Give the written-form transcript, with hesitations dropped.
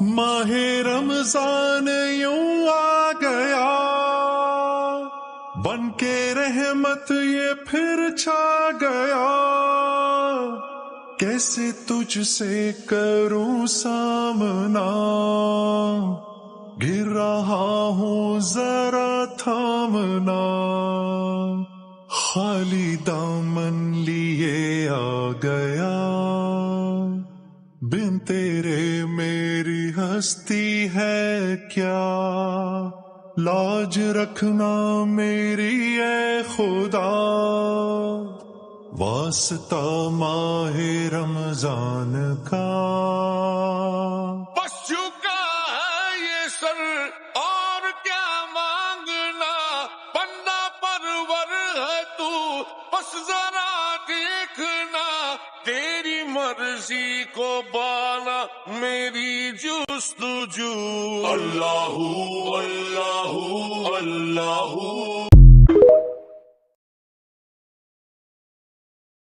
ماہ رمضان یوں آ گیا، بن کے رحمت یہ پھر چھا گیا، کیسے تجھ سے کروں سامنا، گر رہا ہوں ذرا تھامنا، خالی دامن لیے آ گیا، بن تیرے میری ہستی ہے کیا، لاج رکھنا میری اے خدا، واسطہ ماہ رمضان کا۔ بس جھکا ہے یہ سر اور کیا مانگنا، بندہ پرور ہے تو بس ذرا دیکھنا، تیری مرضی کو بانا میری جستجو، اللہ اللہ اللہ